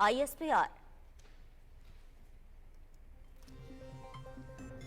ISPR।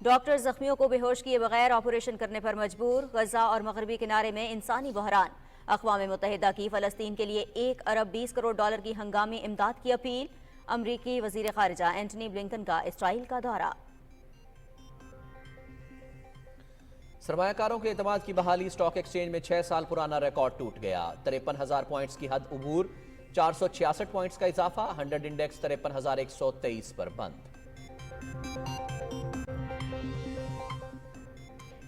Doctor زخمیوں کو بے ہوش کیے بغیر آپریشن کرنے پر مجبور، غزہ اور مغربی کنارے میں انسانی بحران۔ اقوام متحدہ کی فلسطین کے لیے 1 ارب 20 کروڑ ڈالر کی ہنگامی امداد کی اپیل۔ امریکی وزیر خارجہ اینٹنی بلنکن کا اسرائیل کا دورہ۔ سرمایہ کاروں کے اعتماد کی بحالی، سٹاک ایکسچینج میں 6 سال پرانا ریکارڈ ٹوٹ گیا۔ 53,000 پوائنٹس کی حد عبور، 466 پوائنٹس کا اضافہ، 100 انڈیکس 53,123 پر بند۔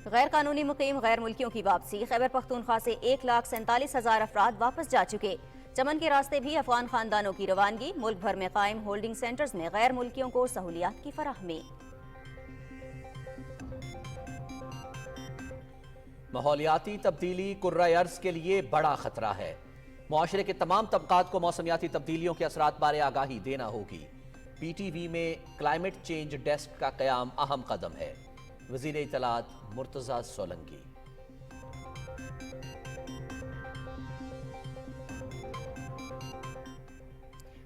غیر قانونی مقیم غیر ملکیوں کی واپسی، خیبر پختونخوا سے 1,47,000 افراد واپس جا چکے۔ چمن کے راستے بھی افغان خاندانوں کی روانگی، ملک بھر میں قائم ہولڈنگ سینٹرز میں غیر ملکیوں کو سہولیات کی فراہمی۔ ماحولیاتی تبدیلی کرۂ ارض کے لیے بڑا خطرہ ہے۔ معاشرے کے تمام طبقات کو موسمیاتی تبدیلیوں کے اثرات بارے آگاہی دینا ہوگی۔ پی ٹی وی میں کلائمیٹ چینج ڈیسک کا قیام اہم قدم ہے۔ وزیر اطلاعات مرتضی سولنگی۔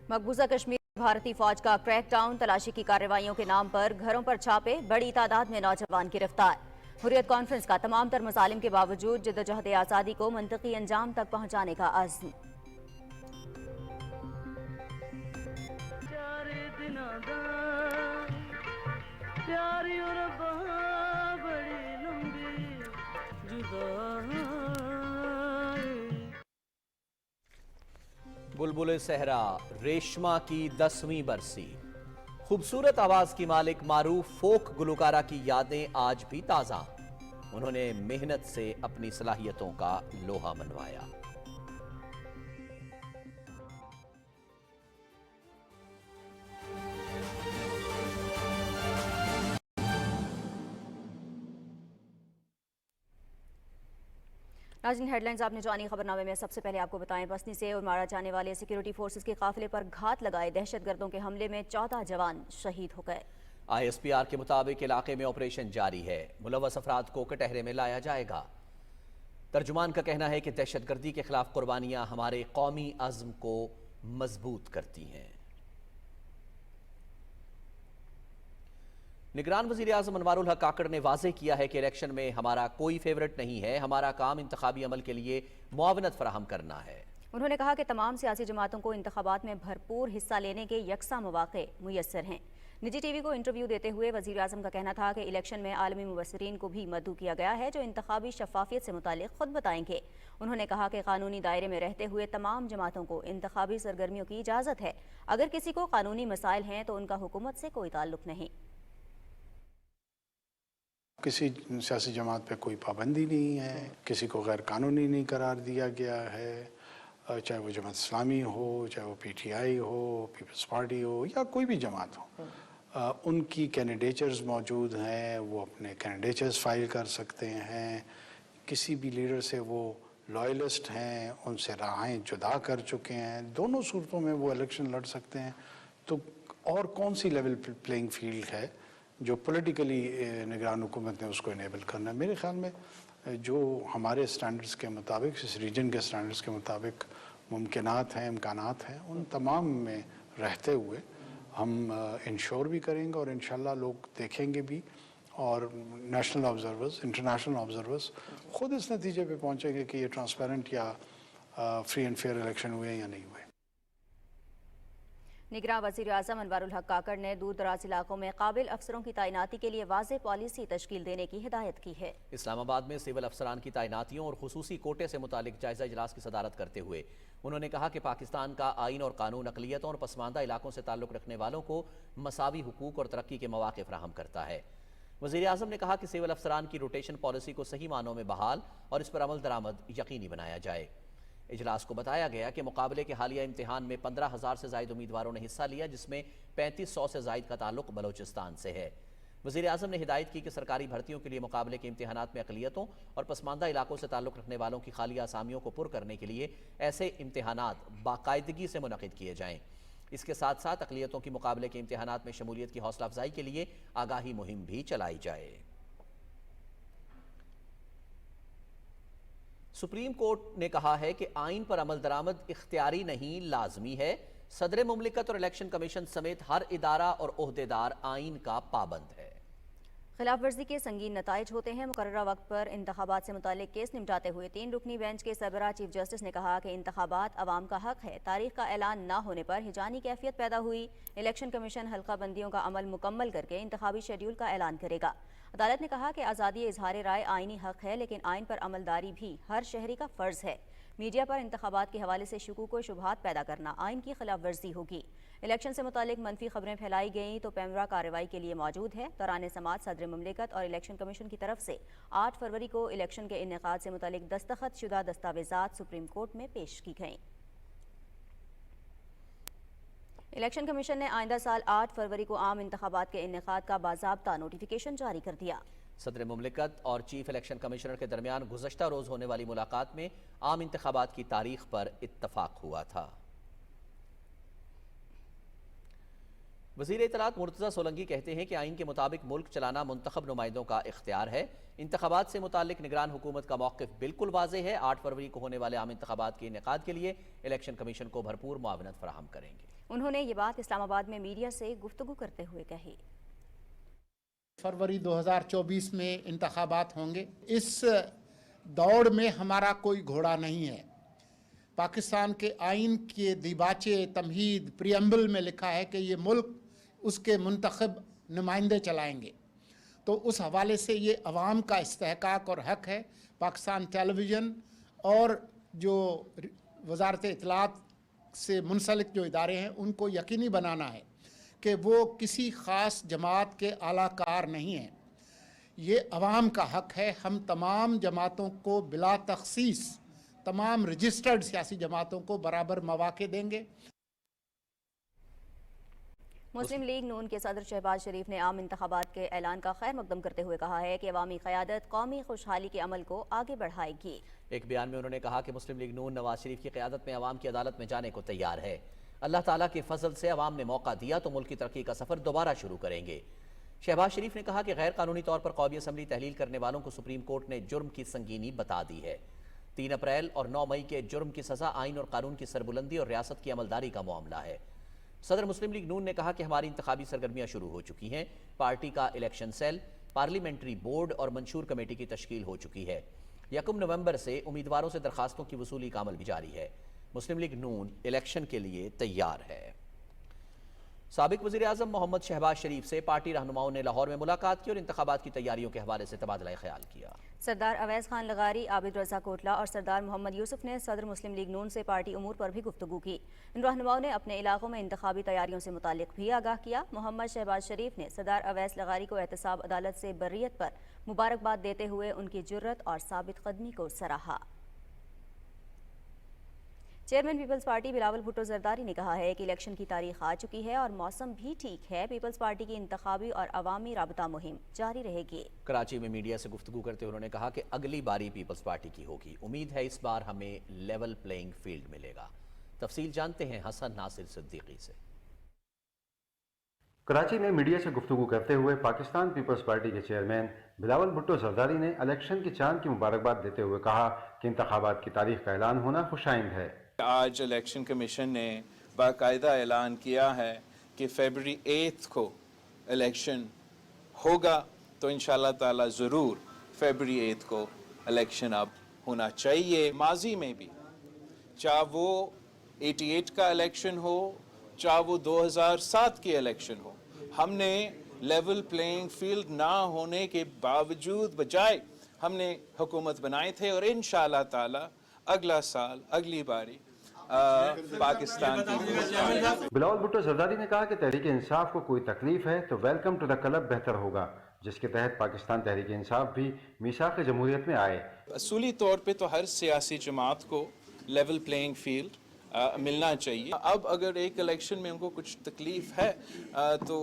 مقبوضہ کشمیر بھارتی فوج کا کریک ڈاؤن، تلاشی کی کارروائیوں کے نام پر گھروں پر چھاپے، بڑی تعداد میں نوجوان گرفتار۔ حریت کانفرنس کا تمام تر مظالم کے باوجود جدوجہد آزادی کو منطقی انجام تک پہنچانے کا عزم۔ بلبل صحرا ریشما کی 10ویں برسی۔ خوبصورت آواز کی مالک معروف فوک گلوکارہ کی یادیں آج بھی تازہ۔ انہوں نے محنت سے اپنی صلاحیتوں کا لوہا منوایا۔ ناظرین، ہیڈ لائنز آپ نے جانی، خبر نامے میں سب سے پہلے آپ کو بتائیں بسنی سے اور مارا جانے والے سیکیورٹی فورسز کے قافلے پر گھات لگائے دہشت گردوں کے حملے میں 14 جوان شہید ہو گئے۔ آئی ایس پی آر کے مطابق علاقے میں آپریشن جاری ہے، ملوث افراد کو کٹہرے میں لایا جائے گا۔ ترجمان کا کہنا ہے کہ دہشت گردی کے خلاف قربانیاں ہمارے قومی عزم کو مضبوط کرتی ہیں۔ نگران وزیر اعظم انوار الحق کاکڑ نے واضح کیا ہے کہ الیکشن میں ہمارا کوئی فیورٹ نہیں ہے، ہمارا کام انتخابی عمل کے لیے معاونت فراہم کرنا ہے۔ انہوں نے کہا کہ تمام سیاسی جماعتوں کو انتخابات میں بھرپور حصہ لینے کے یکساں مواقع میسر ہیں۔ نجی ٹی وی کو انٹرویو دیتے ہوئے وزیر اعظم کا کہنا تھا کہ الیکشن میں عالمی مبصرین کو بھی مدعو کیا گیا ہے جو انتخابی شفافیت سے متعلق خود بتائیں گے۔ انہوں نے کہا کہ قانونی دائرے میں رہتے ہوئے تمام جماعتوں کو انتخابی سرگرمیوں کی اجازت ہے۔ اگر کسی کو قانونی مسائل ہیں تو ان کا حکومت سے کوئی تعلق نہیں۔ کسی سیاسی جماعت پہ کوئی پابندی نہیں ہے، کسی کو غیر قانونی نہیں قرار دیا گیا ہے، چاہے وہ جماعت اسلامی ہو، چاہے وہ پی ٹی آئی ہو، پیپلز پارٹی ہو یا کوئی بھی جماعت ہو۔ ان کی کینڈیڈیچرز موجود ہیں، وہ اپنے کینڈیڈیچرز فائل کر سکتے ہیں۔ کسی بھی لیڈر سے وہ لائلسٹ ہیں، ان سے راہیں جدا کر چکے ہیں، دونوں صورتوں میں وہ الیکشن لڑ سکتے ہیں۔ تو اور کون سی لیول پلینگ فیلڈ ہے جو پولیٹیکلی نگران حکومت نے اس کو انیبل کرنا ہے؟ میرے خیال میں جو ہمارے سٹینڈرز کے مطابق، اس ریجن کے سٹینڈرز کے مطابق ممکنات ہیں، امکانات ہیں، ان تمام میں رہتے ہوئے ہم انشور بھی کریں گے اور انشاءاللہ لوگ دیکھیں گے بھی، اور نیشنل آبزرورز، انٹرنیشنل آبزرورز خود اس نتیجے پہ پہنچیں گے کہ یہ ٹرانسپیرنٹ یا فری اینڈ فیئر الیکشن ہوئے یا نہیں ہوئے۔ نگراں وزیر اعظم انوار الحق کاکڑ نے دور دراز علاقوں میں قابل افسروں کی تعیناتی کے لیے واضح پالیسی تشکیل دینے کی ہدایت کی ہے۔ اسلام آباد میں سول افسران کی تعیناتیوں اور خصوصی کوٹے سے متعلق جائزہ اجلاس کی صدارت کرتے ہوئے انہوں نے کہا کہ پاکستان کا آئین اور قانون اقلیتوں اور پسماندہ علاقوں سے تعلق رکھنے والوں کو مساوی حقوق اور ترقی کے مواقع فراہم کرتا ہے۔ وزیر اعظم نے کہا کہ سول افسران کی روٹیشن پالیسی کو صحیح معنوں میں بحال اور اس پر عمل درآمد یقینی بنایا جائے۔ اجلاس کو بتایا گیا کہ مقابلے کے حالیہ امتحان میں 15,000 سے زائد امیدواروں نے حصہ لیا، جس میں 3500 سے زائد کا تعلق بلوچستان سے ہے۔ وزیر اعظم نے ہدایت کی کہ سرکاری بھرتیوں کے لیے مقابلے کے امتحانات میں اقلیتوں اور پسماندہ علاقوں سے تعلق رکھنے والوں کی خالیہ اسامیوں کو پر کرنے کے لیے ایسے امتحانات باقاعدگی سے منعقد کیے جائیں۔ اس کے ساتھ ساتھ اقلیتوں کی مقابلے کے امتحانات میں شمولیت کی حوصلہ افزائی کے لیے آگاہی مہم بھی چلائی جائے۔ سپریم کورٹ نے کہا ہے کہ آئین پر عمل درآمد اختیاری نہیں، لازمی ہے۔ صدر مملکت اور الیکشن کمیشن سمیت ہر ادارہ اور عہدیدار آئین کا پابند ہے۔ خلاف ورزی کے سنگین نتائج ہوتے ہیں۔ مقررہ وقت پر انتخابات سے متعلق کیس نمٹاتے ہوئے 3 رکنی بینچ کے سربراہ چیف جسٹس نے کہا کہ انتخابات عوام کا حق ہے۔ تاریخ کا اعلان نہ ہونے پر ہجانی کیفیت پیدا ہوئی۔ الیکشن کمیشن حلقہ بندیوں کا عمل مکمل کر کے انتخابی شیڈول کا اعلان کرے گا۔ عدالت نے کہا کہ آزادی اظہار رائے آئینی حق ہے، لیکن آئین پر عملداری بھی ہر شہری کا فرض ہے۔ میڈیا پر انتخابات کے حوالے سے شکوک و شبہات پیدا کرنا آئین کی خلاف ورزی ہوگی۔ الیکشن سے متعلق منفی خبریں پھیلائی گئیں تو پیمرا کارروائی کے لیے موجود ہے۔ دوران سماعت صدر مملکت اور الیکشن کمیشن کی طرف سے 8 فروری کو الیکشن کے انعقاد سے متعلق دستخط شدہ دستاویزات سپریم کورٹ میں پیش کی گئیں۔ الیکشن کمیشن نے آئندہ سال 8 فروری کو عام انتخابات کے انعقاد کا باضابطہ نوٹیفیکیشن جاری کر دیا۔ صدر مملکت اور چیف الیکشن کمشنر کے درمیان گزشتہ روز ہونے والی ملاقات میں عام انتخابات کی تاریخ پر اتفاق ہوا تھا۔ وزیر اطلاعات مرتضی سولنگی کہتے ہیں کہ آئین کے مطابق ملک چلانا منتخب نمائندوں کا اختیار ہے۔ انتخابات سے متعلق نگران حکومت کا موقف بالکل واضح ہے۔ 8 فروری کو ہونے والے عام انتخابات کے انعقاد کے لیے الیکشن کمیشن کو بھرپور معاونت فراہم کریں گے۔ انہوں نے یہ بات اسلام آباد میں میڈیا سے گفتگو کرتے ہوئے کہی۔ فروری 2024 میں انتخابات ہوں گے۔ اس دوڑ میں ہمارا کوئی گھوڑا نہیں ہے۔ پاکستان کے آئین کے دیباچے تمہید پریمبل میں لکھا ہے کہ یہ ملک اس کے منتخب نمائندے چلائیں گے، تو اس حوالے سے یہ عوام کا استحقاق اور حق ہے۔ پاکستان ٹیلی ویژن اور جو وزارت اطلاعات سے منسلک جو ادارے ہیں ان کو یقینی بنانا ہے کہ وہ کسی خاص جماعت کے اعلیٰ کار نہیں ہیں۔ یہ عوام کا حق ہے۔ ہم تمام جماعتوں کو بلا تخصیص، تمام رجسٹرڈ سیاسی جماعتوں کو برابر مواقع دیں گے۔ مسلم لیگ نون کے صدر شہباز شریف نے عام انتخابات کے اعلان کا خیر مقدم کرتے ہوئے کہا ہے کہ عوامی قیادت قومی خوشحالی کے عمل کو آگے بڑھائے گی۔ ایک بیان میں انہوں نے کہا کہ مسلم لیگ نون نواز شریف کی قیادت میں عوام کی عدالت میں جانے کو تیار ہے۔ اللہ تعالیٰ کے فضل سے عوام نے موقع دیا تو ملک کی ترقی کا سفر دوبارہ شروع کریں گے۔ شہباز شریف نے کہا کہ غیر قانونی طور پر قومی اسمبلی تحلیل کرنے والوں کو سپریم کورٹ نے جرم کی سنگینی بتا دی ہے۔ 3 اپریل اور 9 مئی کے جرم کی سزا آئین اور قانون کی سربلندی اور ریاست کی عملداری کا معاملہ ہے۔ صدر مسلم لیگ نون نے کہا کہ ہماری انتخابی سرگرمیاں شروع ہو چکی ہیں۔ پارٹی کا الیکشن سیل، پارلیمنٹری بورڈ اور منشور کمیٹی کی تشکیل ہو چکی ہے۔ 1 نومبر سے امیدواروں سے درخواستوں کی وصولی کا عمل بھی جاری ہے۔ مسلم لیگ نون الیکشن کے لیے تیار ہے۔ سابق وزیر اعظم محمد شہباز شریف سے پارٹی رہنماؤں نے لاہور میں ملاقات کی اور انتخابات کی تیاریوں کے حوالے سے تبادلہ خیال کیا۔ سردار اویس خان لغاری، عابد رضا کوٹلہ اور سردار محمد یوسف نے صدر مسلم لیگ نون سے پارٹی امور پر بھی گفتگو کی۔ ان رہنماؤں نے اپنے علاقوں میں انتخابی تیاریوں سے متعلق بھی آگاہ کیا۔ محمد شہباز شریف نے سردار اویس لغاری کو احتساب عدالت سے بریت پر مبارکباد دیتے ہوئے ان کی جرت اور ثابت قدمی کو سراہا۔ چیئرمین پیپلز پارٹی بلاول بھٹو زرداری نے کہا ہے کہ الیکشن کی تاریخ آ چکی ہے اور موسم بھی ٹھیک ہے۔ پیپلز پارٹی کی انتخابی اور عوامی رابطہ مہم جاری رہے گی۔ کراچی میں میڈیا سے گفتگو کرتے انہوں نے کہا کہ اگلی باری پیپلز پارٹی کی ہوگی۔ امید ہے اس بار ہمیں لیول پلینگ فیلڈ ملے گا۔ تفصیل جانتے ہیں حسن ناصر صدیقی سے۔ کراچی میں میڈیا سے گفتگو کرتے ہوئے پاکستان پیپلز پارٹی کے چیئرمین بلاول بھٹو زرداری نے الیکشن کے چاند کی مبارکباد دیتے ہوئے کہا کہ انتخابات کی تاریخ کا اعلان ہونا خوش آئند ہے۔ آج الیکشن کمیشن نے باقاعدہ اعلان کیا ہے کہ فیبری 8 کو الیکشن ہوگا، تو انشاءاللہ تعالی ضرور فیبری 8 کو الیکشن اب ہونا چاہیے۔ ماضی میں بھی چاہے وہ 88 کا الیکشن ہو، چاہے وہ 2007 کی الیکشن ہو، ہم نے لیول پلینگ فیلڈ نہ ہونے کے باوجود بجائے ہم نے حکومت بنائے تھے، اور انشاءاللہ تعالی اگلا سال اگلی باری پاکستان کی۔ بلاول بھٹو زرداری نے کہا کہ تحریک انصاف کو کوئی تکلیف ہے تو ویلکم ٹو دا کلب بہتر ہوگا، جس کے تحت پاکستان تحریک انصاف بھی میثاق جمہوریت میں آئے۔ اصولی طور پہ تو ہر سیاسی جماعت کو لیول پلینگ فیلڈ ملنا چاہیے۔ اب اگر ایک الیکشن میں ان کو کچھ تکلیف ہے تو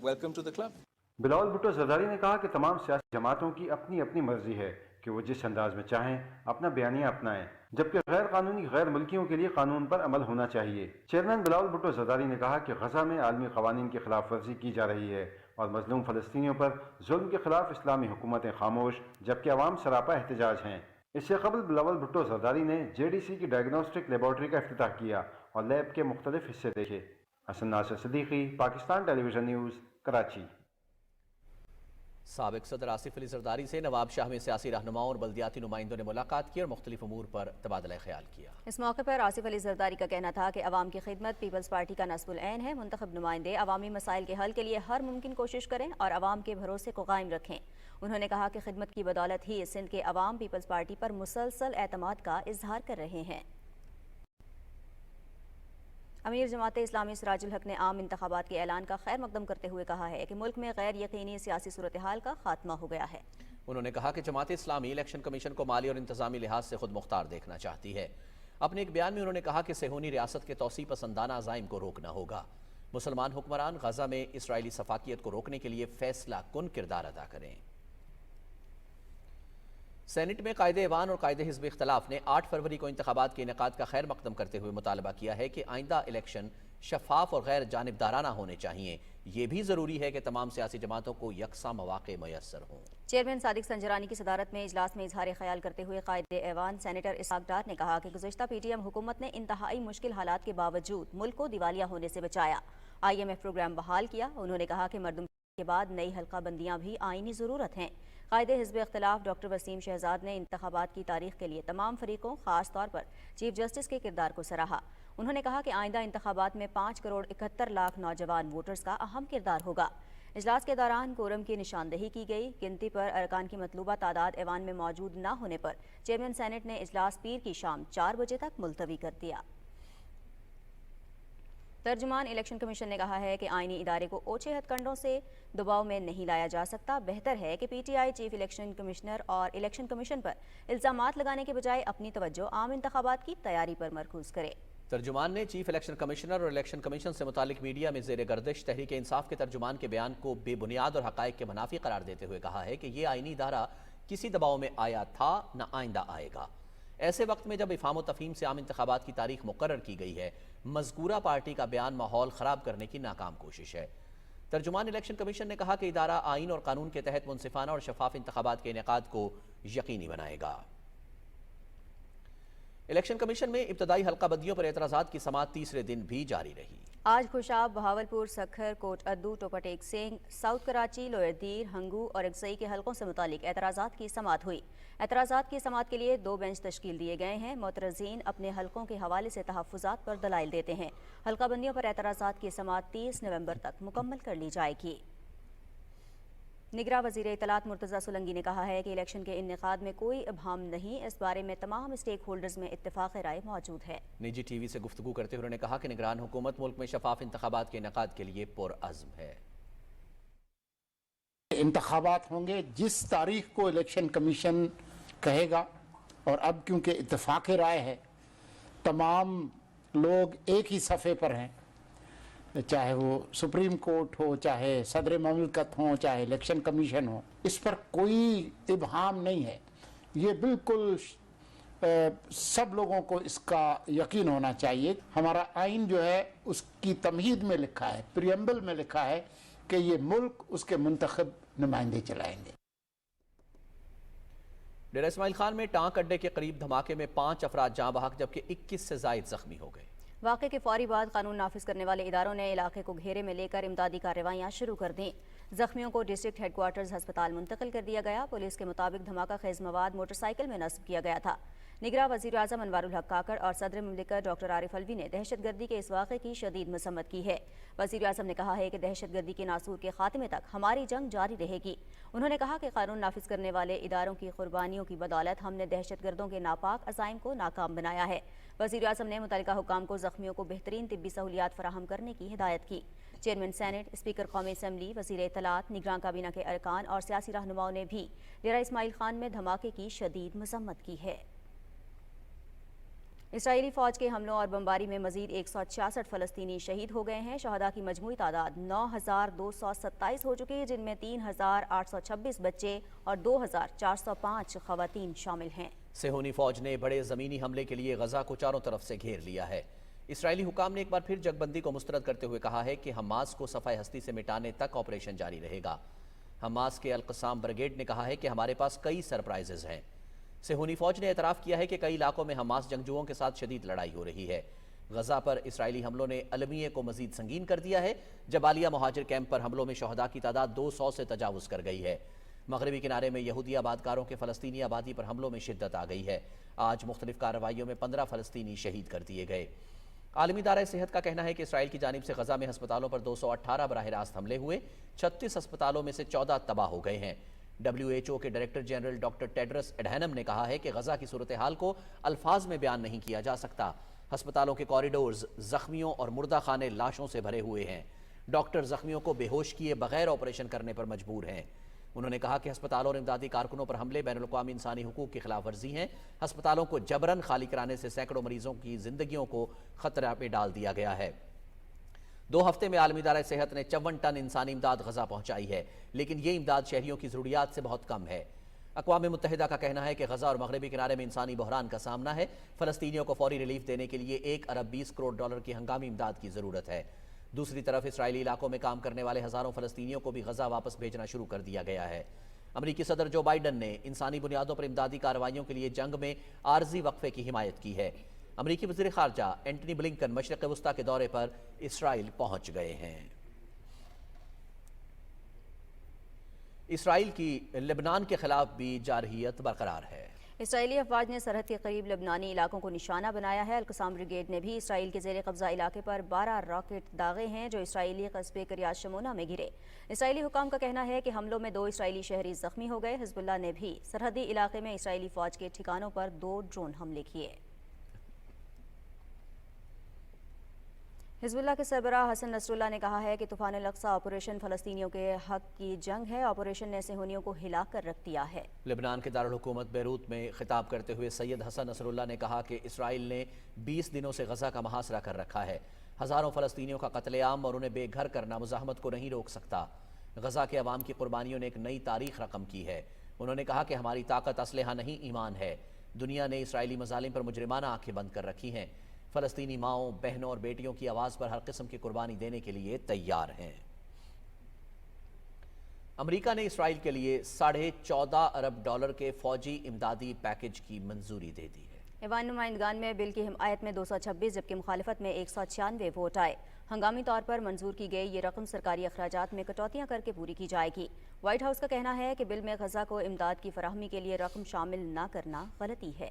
welcome to the club. Bilawal Bhutto Zardari نے کہا کہ تمام سیاسی جماعتوں کی اپنی اپنی مرضی ہے کہ وہ جس انداز میں چاہیں اپنا بیانیہ اپنائیں، جبکہ غیر قانونی غیر ملکیوں کے لیے قانون پر عمل ہونا چاہیے۔ چیئرمین بلاول بھٹو زرداری نے کہا کہ غزہ میں عالمی قوانین کی خلاف ورزی کی جا رہی ہے اور مظلوم فلسطینیوں پر ظلم کے خلاف اسلامی حکومتیں خاموش، جبکہ عوام سراپا احتجاج ہیں۔ اس سے قبل بلاول بھٹو زرداری نے JDC کی ڈائگنوسٹک لیبارٹری کا افتتاح کیا اور لیب کے مختلف حصے دیکھے۔ حسن ناصر Siddiqui, Pakistan television news, Karachi. سابق صدر آصف علی زرداری سے نواب شاہ میں سیاسی رہنماؤں اور بلدیاتی نمائندوں نے ملاقات کی اور مختلف امور پر تبادلہ خیال کیا۔ اس موقع پر آصف علی زرداری کا کہنا تھا کہ عوام کی خدمت پیپلز پارٹی کا نصب العین ہے۔ منتخب نمائندے عوامی مسائل کے حل کے لیے ہر ممکن کوشش کریں اور عوام کے بھروسے کو قائم رکھیں۔ انہوں نے کہا کہ خدمت کی بدولت ہی سندھ کے عوام پیپلز پارٹی پر مسلسل اعتماد کا اظہار کر رہے ہیں۔ امیر جماعت اسلامی سراج الحق نے عام انتخابات کے اعلان کا خیر مقدم کرتے ہوئے کہا ہے کہ ملک میں غیر یقینی سیاسی صورتحال کا خاتمہ ہو گیا ہے۔ انہوں نے کہا کہ جماعت اسلامی الیکشن کمیشن کو مالی اور انتظامی لحاظ سے خود مختار دیکھنا چاہتی ہے۔ اپنے ایک بیان میں انہوں نے کہا کہ صہیونی ریاست کے توسیع پسندانہ عزائم کو روکنا ہوگا۔ مسلمان حکمران غزہ میں اسرائیلی سفاکیت کو روکنے کے لیے فیصلہ کن کردار ادا کریں۔ سینٹ میں قائد ایوان اور قائد حزب اختلاف نے 8 فروری کو انتخابات کے انعقاد کا خیر مقدم کرتے ہوئے مطالبہ کیا ہے کہ آئندہ الیکشن شفاف اور غیر جانبدارانہ ہونے چاہیے۔ یہ بھی ضروری ہے کہ تمام سیاسی جماعتوں کو یکساں مواقع میسر ہوں۔ چیئرمین صادق سنجرانی کی صدارت میں اجلاس میں اظہار خیال کرتے ہوئے قائد ایوان سینیٹر اسحاق ڈار نے کہا کہ گزشتہ پی ٹی ایم حکومت نے انتہائی مشکل حالات کے باوجود ملک کو دیوالیہ ہونے سے بچایا، IMF پروگرام بحال کیا۔ انہوں نے کہا کہ مردم کے بعد نئی حلقہ بندیاں بھی آئینی ضرورت ہیں۔ قائد حزب اختلاف ڈاکٹر وسیم شہزاد نے انتخابات کی تاریخ کے لیے تمام فریقوں خاص طور پر چیف جسٹس کے کردار کو سراہا۔ انہوں نے کہا کہ آئندہ انتخابات میں 5 کروڑ 71 لاکھ نوجوان ووٹرز کا اہم کردار ہوگا۔ اجلاس کے دوران کورم کی نشاندہی کی گئی۔ گنتی پر ارکان کی مطلوبہ تعداد ایوان میں موجود نہ ہونے پر چیئرمین سینٹ نے اجلاس پیر کی شام 4 بجے تک ملتوی کر دیا۔ ترجمان الیکشن کمیشن نے کہا ہے کہ آئینی ادارے کو اوچھے ہتھ کنڈوں سے دباؤ میں نہیں لایا جا سکتا۔ بہتر ہے کہ PTI چیف الیکشن کمشنر اور الیکشن کمیشن پر الزامات لگانے کے بجائے اپنی توجہ عام انتخابات کی تیاری پر مرکوز کرے۔ ترجمان نے چیف الیکشن کمشنر اور الیکشن کمیشن سے متعلق میڈیا میں زیر گردش تحریک انصاف کے ترجمان کے بیان کو بے بنیاد اور حقائق کے منافی قرار دیتے ہوئے کہا ہے کہ یہ آئینی ادارہ کسی دباؤ میں آیا تھا نہ آئندہ آئے گا۔ ایسے وقت میں جب افہام و تفہیم سے عام انتخابات کی تاریخ مقرر کی گئی ہے، مذکورہ پارٹی کا بیان ماحول خراب کرنے کی ناکام کوشش ہے۔ ترجمان الیکشن کمیشن نے کہا کہ ادارہ آئین اور قانون کے تحت منصفانہ اور شفاف انتخابات کے انعقاد کو یقینی بنائے گا۔ الیکشن کمیشن میں ابتدائی حلقہ بندیوں پر اعتراضات کی سماعت تیسرے دن بھی جاری رہی۔ آج خوشاب، بہاولپور، سکھر، کوٹ ادو، ٹوپا ٹیک سنگھ، ساؤتھ کراچی، لوئر دیر، ہنگو اور اگسئی کے حلقوں سے متعلق اعتراضات کی سماعت ہوئی۔ اعتراضات کی سماعت کے لیے 2 بینچ تشکیل دیے گئے ہیں۔ معترضین اپنے حلقوں کے حوالے سے تحفظات پر دلائل دیتے ہیں۔ حلقہ بندیوں پر اعتراضات کی سماعت 30 نومبر تک مکمل کر لی جائے گی۔ نگراں وزیر اطلاعات مرتضی سولنگی نے کہا ہے کہ الیکشن کے انعقاد میں کوئی ابہام نہیں، اس بارے میں تمام اسٹیک ہولڈرز میں اتفاق رائے موجود ہے۔ نجی ٹی وی سے گفتگو کرتے ہوئے انہوں نے کہا کہ نگران حکومت ملک میں شفاف انتخابات کے انعقاد کے لیے پرعزم ہے۔ انتخابات ہوں گے جس تاریخ کو الیکشن کمیشن کہے گا، اور اب کیونکہ اتفاق رائے ہے، تمام لوگ ایک ہی صفحے پر ہیں، چاہے وہ سپریم کورٹ ہو، چاہے صدر مملکت ہوں، چاہے الیکشن کمیشن ہو، اس پر کوئی ابہام نہیں ہے۔ یہ بالکل سب لوگوں کو اس کا یقین ہونا چاہیے۔ ہمارا آئین جو ہے اس کی تمہید میں لکھا ہے، پریمبل میں لکھا ہے کہ یہ ملک اس کے منتخب نمائندے چلائیں گے۔ ڈیرہ اسماعیل خان میں ٹانک اڈے کے قریب دھماکے میں 5 افراد جاں بحق جبکہ 21 سے زائد زخمی ہو گئے۔ واقعے کے فوری بعد قانون نافذ کرنے والے اداروں نے علاقے کو گھیرے میں لے کر امدادی کارروائیاں شروع کر دیں۔ زخمیوں کو ڈسٹرکٹ ہیڈ کوارٹرز ہسپتال منتقل کر دیا گیا۔ پولیس کے مطابق دھماکہ خیز مواد موٹر سائیکل میں نصب کیا گیا تھا۔ نگراں وزیر اعظم انوار الحق کاکڑ اور صدر مملکت ڈاکٹر عارف الوی نے دہشت گردی کے اس واقعے کی شدید مذمت کی ہے۔ وزیر اعظم نے کہا ہے کہ دہشت گردی کے ناسور کے خاتمے تک ہماری جنگ جاری رہے گی۔ انہوں نے کہا کہ قانون نافذ کرنے والے اداروں کی قربانیوں کی بدولت ہم نے دہشت گردوں کے ناپاک عزائم کو ناکام بنایا ہے۔ وزیر اعظم نے متعلقہ حکام کو زخمیوں کو بہترین طبی سہولیات فراہم کرنے کی ہدایت کی۔ چیئرمین سینٹ، اسپیکر قومی اسمبلی، وزیر اطلاعات، نگراں کابینہ کے ارکان اور سیاسی رہنماؤں نے بھی ڈیرہ اسماعیل خان میں دھماکے کی شدید مذمت کی ہے۔ اسرائیلی فوج کے حملوں اور بمباری میں مزید 166 فلسطینی شہید ہو گئے ہیں۔ شہداء کی مجموعی تعداد 9227 ہو چکی ہے، جن میں 3826 بچے اور 2405 خواتین شامل ہیں۔ صہیونی فوج نے بڑے زمینی حملے کے لیے غزہ کو چاروں طرف سے گھیر لیا ہے۔ اسرائیلی حکام نے ایک بار پھر جگ بندی کو مسترد کرتے ہوئے کہا ہے کہ حماس کو صفحہ ہستی سے مٹانے تک آپریشن جاری رہے گا۔ حماس کے القسام بریگیڈ نے کہا ہے کہ ہمارے پاس کئی سرپرائزز ہیں۔ صہیونی فوج نے اعتراف کیا ہے کہ کئی علاقوں میں حماس جنگجوؤں کے ساتھ شدید لڑائی ہو رہی ہے۔ غزہ پر اسرائیلی حملوں نے المیہ کو مزید سنگین کر دیا ہے، جبالیہ مہاجر کیمپ پر حملوں میں شہداء کی تعداد 200 سے تجاوز کر گئی ہے۔ مغربی کنارے میں یہودی آبادکاروں کے فلسطینی آبادی پر حملوں میں شدت آ گئی ہے۔ آج مختلف کارروائیوں میں 15 فلسطینی شہید کر دیے گئے۔ عالمی ادارہ صحت کا کہنا ہے کہ اسرائیل کی جانب سے غزہ میں ہسپتالوں پر 218 براہ راست حملے ہوئے، 36 ہسپتالوں میں سے 14 تباہ ہو گئے ہیں۔ WHO کے ڈائریکٹر جنرل ڈاکٹر ٹیڈرس ایڈہینم نے کہا ہے کہ غزہ کی صورتحال کو الفاظ میں بیان نہیں کیا جا سکتا۔ ہسپتالوں کے کوریڈورز زخمیوں اور مردہ خانے لاشوں سے بھرے ہوئے ہیں۔ ڈاکٹر زخمیوں کو بے ہوش کیے بغیر آپریشن کرنے پر مجبور ہیں۔ انہوں نے کہا کہ ہسپتالوں اور امدادی کارکنوں پر حملے بین الاقوامی انسانی حقوق کی خلاف ورزی ہیں۔ ہسپتالوں کو جبراً خالی کرانے سے سینکڑوں مریضوں کی زندگیوں کو خطرہ میں ڈال دیا گیا ہے۔ 2 ہفتے میں عالمی ادارہ صحت نے 54 ٹن انسانی امداد غزہ پہنچائی ہے، لیکن یہ امداد شہریوں کی ضروریات سے بہت کم ہے۔ اقوام متحدہ کا کہنا ہے کہ غزہ اور مغربی کنارے میں انسانی بحران کا سامنا ہے۔ فلسطینیوں کو فوری ریلیف دینے کے لیے $1 ارب 20 کروڑ کی ہنگامی امداد کی ضرورت ہے۔ دوسری طرف اسرائیلی علاقوں میں کام کرنے والے ہزاروں فلسطینیوں کو بھی غزہ واپس بھیجنا شروع کر دیا گیا ہے۔ امریکی صدر جو بائیڈن نے انسانی بنیادوں پر امدادی کارروائیوں کے لیے جنگ میں عارضی وقفے کی حمایت کی ہے۔ امریکی وزیر خارجہ اینٹنی بلنکن مشرق وسطیٰ کے دورے پر اسرائیل پہنچ گئے ہیں۔ اسرائیل کی لبنان کے خلاف بھی جارحیت برقرار ہے۔ اسرائیلی افواج نے سرحد کے قریب لبنانی علاقوں کو نشانہ بنایا ہے۔ القسام بریگیڈ نے بھی اسرائیل کے زیر قبضہ علاقے پر 12 راکٹ داغے ہیں جو اسرائیلی قصبے کریات شمونہ میں گرے۔ اسرائیلی حکام کا کہنا ہے کہ حملوں میں 2 اسرائیلی شہری زخمی ہو گئے۔ حزب اللہ نے بھی سرحدی علاقے میں اسرائیلی فوج کے ٹھکانوں پر 2 ڈرون حملے کیے۔ حزب اللہ کے سربراہ حسن نصر اللہ نے کہا ہے کہ طوفان الاقصی آپریشن فلسطینیوں کے حق کی جنگ ہے۔ آپریشن نے صہیونیوں کو ہلا کر رکھ دیا ہے۔ لبنان کے دارالحکومت بیروت میں خطاب کرتے ہوئے سید حسن نصر اللہ نے کہا کہ اسرائیل نے 20 دنوں سے غزہ کا محاصرہ کر رکھا ہے۔ ہزاروں فلسطینیوں کا قتل عام اور انہیں بے گھر کرنا مزاحمت کو نہیں روک سکتا۔ غزہ کے عوام کی قربانیوں نے ایک نئی تاریخ رقم کی ہے۔ انہوں نے کہا کہ ہماری طاقت اسلحہ نہیں ایمان ہے۔ دنیا نے اسرائیلی مظالم پر مجرمانہ آنکھیں بند کر رکھی ہیں۔ فلسطینی ماؤں، بہنوں اور بیٹیوں کی آواز پر ہر قسم کی قربانی دینے کے لیے تیار ہیں۔ امریکہ نے اسرائیل کے لیے $14.5 ارب کے فوجی امدادی پیکج کی منظوری دے دی ہے۔ ایوان نمائندگان میں بل کی حمایت میں 226 جبکہ مخالفت میں 196 ووٹ آئے۔ ہنگامی طور پر منظور کی گئی یہ رقم سرکاری اخراجات میں کٹوتیاں کر کے پوری کی جائے گی۔ وائٹ ہاؤس کا کہنا ہے کہ بل میں غزہ کو امداد کی فراہمی کے لیے رقم شامل نہ کرنا غلطی ہے۔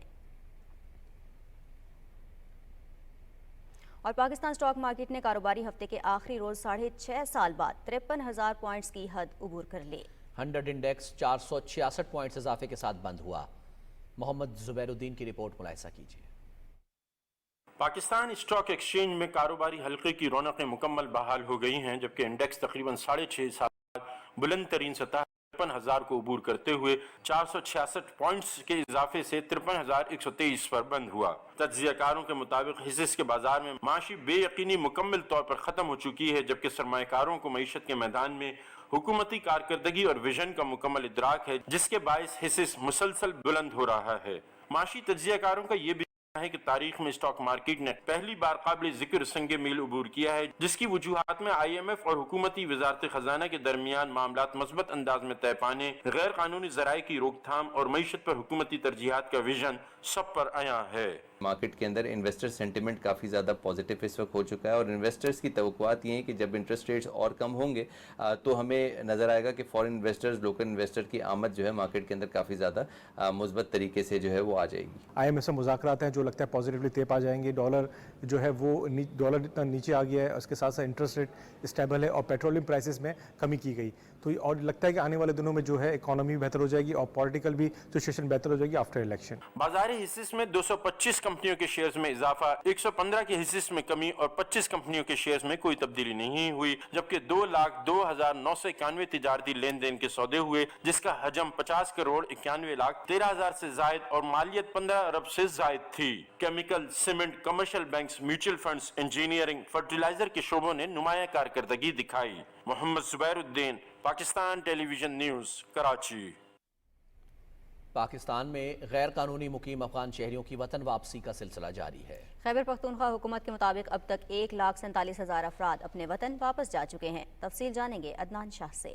اور پاکستان سٹاک مارکیٹ نے کاروباری ہفتے کے آخری روز 6.5 سال بعد 53,000 پوائنٹس کی حد عبور کر لی۔ 100 انڈیکس 466 پوائنٹس اضافے کے ساتھ بند ہوا۔ محمد زبیر الدین کی رپورٹ ملاحظہ کیجیے۔ پاکستان اسٹاک ایکسچینج میں کاروباری حلقے کی رونقیں مکمل بحال ہو گئی ہیں، جبکہ انڈیکس تقریباً 6.5 سال بعد بلند ترین سطح 53,000 کو عبور کرتے ہوئے 466 پوائنٹس کے اضافے سے 53,123 پر بند ہوا۔ تجزیہ کاروں کے مطابق حصص کے بازار میں معاشی بے یقینی مکمل طور پر ختم ہو چکی ہے، جبکہ سرمایہ کاروں کو معیشت کے میدان میں حکومتی کارکردگی اور ویژن کا مکمل ادراک ہے، جس کے باعث حصص مسلسل بلند ہو رہا ہے۔ معاشی تجزیہ کاروں کا یہ بھی ہے کہ تاریخ میں اسٹاک مارکیٹ نے پہلی بار قابل ذکر سنگ میل عبور کیا ہے، جس کی وجوہات میں IMF اور حکومتی وزارت خزانہ کے درمیان معاملات مثبت انداز میں طے پانے، غیر قانونی ذرائع کی روک تھام اور معیشت پر حکومتی ترجیحات کا ویژن سب پر عیاں ہے۔ مارکیٹ کے اندر انویسٹر سینٹیمنٹ کافی زیادہ پازیٹیو اس وقت ہو چکا ہے، اور انویسٹرز کی توقعات یہ ہیں کہ جب انٹرسٹ ریٹس اور کم ہوں گے تو ہمیں نظر آئے گا کہ فورن انویسٹرز، لوکل انویسٹر کی آمد جو ہے مارکیٹ کے اندر کافی زیادہ مثبت طریقے سے جو ہے وہ آ جائے گی۔ IMF سے مذاکرات ہیں جو لگتا ہے پازیٹیولی طے پا جائیں گے۔ ڈالر جو ہے وہ ڈالر اتنا نیچے آ گیا ہے، اس کے ساتھ ساتھ انٹرسٹ ریٹ اسٹیبل ہے اور پیٹرولیم پرائسز میں کمی کی گئی، تو اور لگتا ہے کہ آنے والے دنوں میں جو ہے اکانومی بہتر ہو جائے گی اور پولیٹیکل بھی سچویشن بہتر ہو جائے گی آفٹر الیکشن۔ بازاری حصص میں 225 کمپنیوں کے شیئرز میں اضافہ، 115 کے حصص میں کمی اور 25 کمپنیوں کے شیئرز میں کوئی تبدیلی نہیں ہوئی، جبکہ 2,02,991 تجارتی لین دین کے سودے ہوئے، جس کا حجم 50 کروڑ 91 لاکھ 13,000 سے زائد اور مالیت 15 ارب سے زائد تھی۔ Chemical, cement, commercial banks, mutual funds, engineering, fertilizer کے شعبوں نے نمایاں کارکردگی دکھائی۔ Muhammad Zubair Uddin, Pakistan television news, Karachi. Pakistan میں غیر قانونی مقیم افغان شہریوں کی وطن واپسی کا سلسلہ جاری ہے۔ خیبر پختونخوا حکومت کے مطابق اب تک 1,47,000 افراد اپنے وطن واپس جا چکے ہیں۔ تفصیل جانیں گے عدنان شاہ سے۔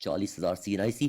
40,000 CNIC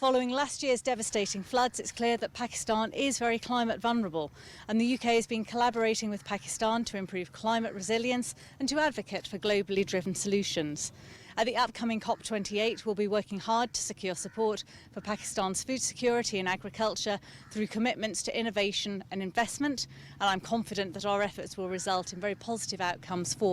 Following last year's devastating floods, it's clear that Pakistan is very climate vulnerable, and the UK has been collaborating with Pakistan to improve climate resilience and to advocate for globally driven solutions. At the upcoming COP28, we'll be working hard to secure support for Pakistan's food security and agriculture through commitments to innovation and investment, and I'm confident that our efforts will result in very positive outcomes for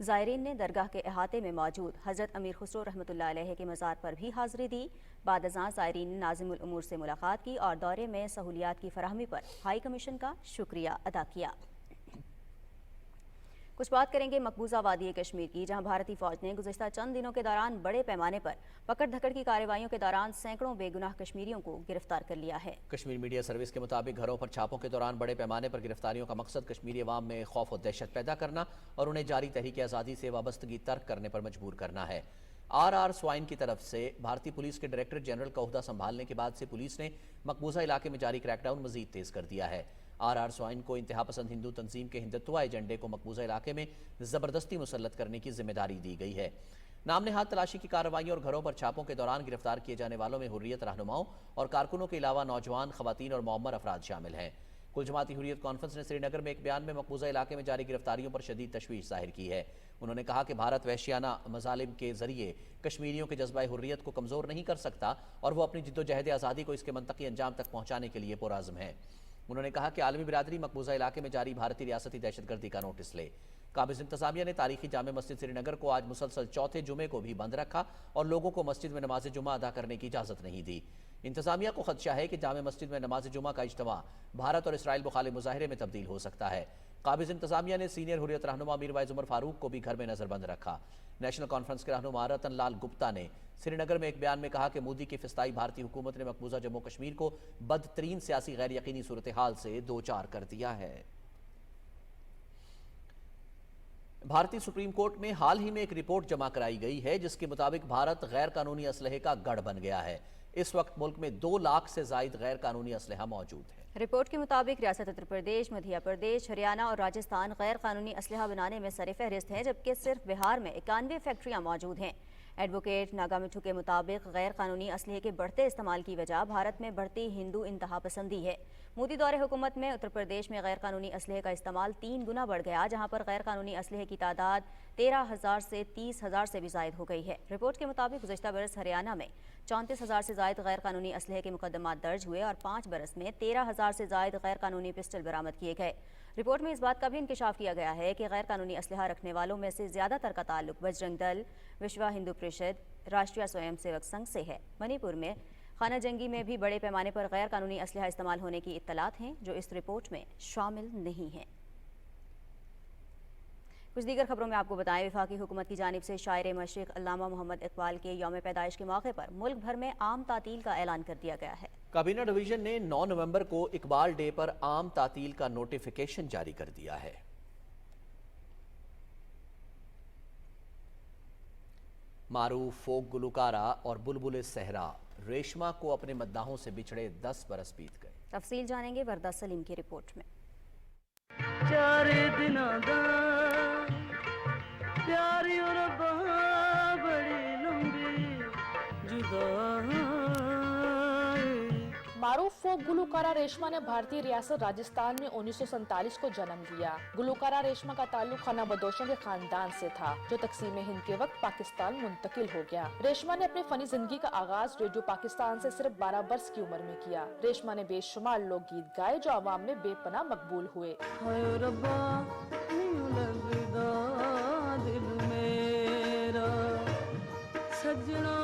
زائرین نے درگاہ کے احاطے میں موجود حضرت امیر خسرو رحمۃ اللہ علیہ کے مزار پر بھی حاضری دی۔ بعد ازاں زائرین نے ناظم الامور سے ملاقات کی اور دورے میں سہولیات کی فراہمی پر ہائی کمیشن کا شکریہ ادا کیا۔ کچھ بات کریں گے مقبوضہ وادی کشمیر کی، جہاں بھارتی فوج نے گزشتہ چند دنوں کے دوران بڑے پیمانے پر پکڑ دھکڑ کی کارروائیوں کے دوران سینکڑوں بے گناہ کشمیریوں کو گرفتار کر لیا ہے۔ کشمیر میڈیا سروس کے مطابق گھروں پر چھاپوں کے دوران بڑے پیمانے پر گرفتاریوں کا مقصد کشمیری عوام میں خوف و دہشت پیدا کرنا اور انہیں جاری تحریک آزادی سے وابستگی ترک کرنے پر مجبور کرنا ہے۔ آر سوائن کی طرف سے بھارتی پولیس کے ڈائریکٹر جنرل کا عہدہ سنبھالنے کے بعد سے پولیس نے مقبوضہ علاقے میں جاری کریک ڈاؤن مزید تیز کر دیا ہے۔ آر سوائن کو انتہا پسند ہندو تنظیم کے ہندتوا ایجنڈے کو مقبوضہ علاقے میں زبردستی مسلط کرنے کی ذمہ داری دی گئی ہے۔ نام نہاد تلاشی کی کارروائیوں اور گھروں پر چھاپوں کے دوران گرفتار کیے جانے والوں میں حریت رہنماؤں اور کارکنوں کے علاوہ نوجوان، خواتین اور معمر افراد شامل ہیں۔ کل جماعتی حریت کانفرنس نے سری نگر میں ایک بیان میں مقبوضہ علاقے میں جاری گرفتاریوں پر شدید تشویش ظاہر کی ہے۔ انہوں نے کہا کہ بھارت وحشیانہ مظالم کے ذریعے کشمیریوں کے جذبہ حریت کو کمزور نہیں کر سکتا اور وہ اپنی جدوجہد آزادی کو اس کے منطقی انجام تک پہنچانے کے لیے پرعزم ہے۔ انہوں نے کہا کہ عالمی برادری مقبوضہ علاقے میں جاری بھارتی ریاستی دہشت گردی کا نوٹس لے۔ قابض انتظامیہ نے تاریخی جامع مسجد سری نگر کو آج مسلسل چوتھے جمعے کو بھی بند رکھا اور لوگوں کو مسجد میں نماز جمعہ ادا کرنے کی اجازت نہیں دی۔ انتظامیہ کو خدشہ ہے کہ جامع مسجد میں نماز جمعہ کا اجتماع بھارت اور اسرائیل مخالف مظاہرے میں تبدیل ہو سکتا ہے۔ قابض انتظامیہ نے سینئر حریت رہنما میر وائز عمر فاروق کو بھی گھر میں نظر بند رکھا۔ نیشنل کانفرنس کے رہنما رتن لال گپتا نے سری نگر میں ایک بیان میں کہا کہ مودی کی فسطائی بھارتی حکومت نے مقبوضہ جموں کشمیر کو بدترین سیاسی غیر یقینی صورتحال سے دوچار کر دیا ہے۔ بھارتی سپریم کورٹ میں حال ہی میں ایک رپورٹ جمع کرائی گئی ہے جس کے مطابق بھارت غیر قانونی اسلحے کا گڑھ بن گیا ہے۔ اس وقت ملک میں 2 لاکھ سے زائد غیر قانونی اسلحہ موجود ہے۔ رپورٹ کے مطابق ریاست اتر پردیش، مدھیہ پردیش، ہریانہ اور راجستھان غیر قانونی اسلحہ بنانے میں سر فہرست ہیں، جبکہ صرف بہار میں 91 فیکٹریاں موجود ہیں۔ ایڈوکیٹ ناگا مٹھو کے مطابق غیر قانونی اسلحے کے بڑھتے استعمال کی وجہ بھارت میں بڑھتی ہندو انتہا پسندی ہے۔ مودی دور حکومت میں اتر پردیش میں غیر قانونی اسلحے کا استعمال 3 گنا بڑھ گیا، جہاں پر غیر قانونی اسلحے کی تعداد 13,000 سے 30,000 سے بھی زائد ہو گئی ہے۔ رپورٹ کے مطابق گزشتہ برس ہریانہ میں 34,000 سے زائد غیر قانونی اسلحے کے مقدمات درج ہوئے اور 5 برس میں 13,000 سے زائد غیر قانونی پسٹل برآمد کیے گئے۔ رپورٹ میں اس بات کا بھی انکشاف کیا گیا ہے کہ غیر قانونی اسلحہ رکھنے والوں میں سے زیادہ تر کا تعلق بجرنگ دل، وشوا ہندو پریشد، راشٹریہ سویم سیوک سنگھ سے ہے۔ منی پور میں خانہ جنگی میں بھی بڑے پیمانے پر غیر قانونی اسلحہ استعمال ہونے کی اطلاعات ہیں جو اس رپورٹ میں شامل نہیں ہیں۔ کچھ دیگر خبروں میں آپ کو بتائیں، وفاقی حکومت کی جانب سے شاعر مشرق علامہ محمد اقبال کے یوم پیدائش کے موقع پر ملک بھر میں عام تعطیل کا اعلان کر دیا گیا ہے۔ کابینہ ڈویژن نے 9 نومبر کو اقبال ڈے پر عام تعطیل کا نوٹیفیکیشن جاری کر دیا ہے۔ معروف فوک گلوکارہ اور بلبل صحرا ریشما کو اپنے مداحوں سے بچھڑے 10 برس بیت گئے۔ تفصیل جانیں گے وردہ سلیم کی رپورٹ میں۔ 4 دنوں دا پیاری اور بڑی لمبی جدائی۔ معروف فوک گلوکارہ ریشما نے بھارتی ریاست راجستھان میں 1947 کو جنم لیا۔ گلوکارہ ریشما کا تعلق خانہ بدوشوں کے خاندان سے تھا جو تقسیم ہند کے وقت پاکستان منتقل ہو گیا۔ ریشما نے اپنی فنی زندگی کا آغاز ریڈیو پاکستان سے صرف 12 برس کی عمر میں کیا۔ ریشما نے بے شمار لوک گیت گائے جو عوام میں بے پناہ مقبول ہوئے۔ دل میرا سجنا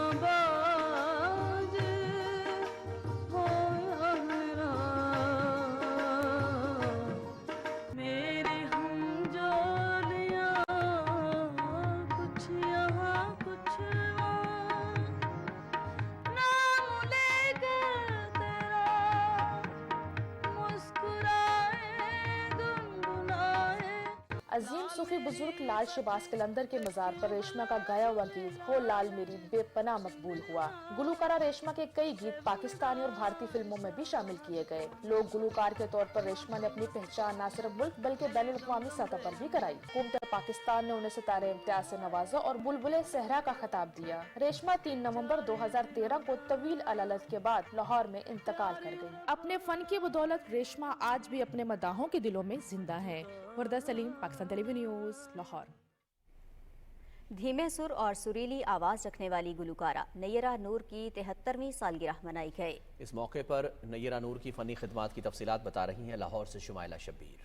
عظیم صوفی بزرگ لال شہباز قلندر کے مزار پر ریشما کا گایا ہوا گیت ہو لال میری بے پناہ مقبول ہوا۔ گلوکارہ ریشما کے کئی گیت پاکستانی اور بھارتی فلموں میں بھی شامل کیے گئے۔ لوک گلوکار کے طور پر ریشما نے اپنی پہچان نہ صرف ملک بلکہ بین الاقوامی سطح پر بھی کرائی۔ حکومت پاکستان نے انہیں ستارہ امتیاز سے نوازا اور بلبل صحرا کا خطاب دیا۔ ریشما 3 نومبر 2013 کو طویل علالت کے بعد لاہور میں انتقال کر گئی۔ اپنے فن کی بدولت ریشما آج بھی اپنے مداحوں کے دلوں میں زندہ ہے۔ وردہ سلیم، Pakistan television news, Lahore. دھیمے سر اور سریلی آواز رکھنے والی گلوکارہ نیرہ نور کی 73ویں سالگرہ منائی گئی۔ اس موقع پر نیرہ نور کی فنی خدمات کی تفصیلات بتا رہی ہیں لاہور سے شمائلہ شبیر۔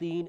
3,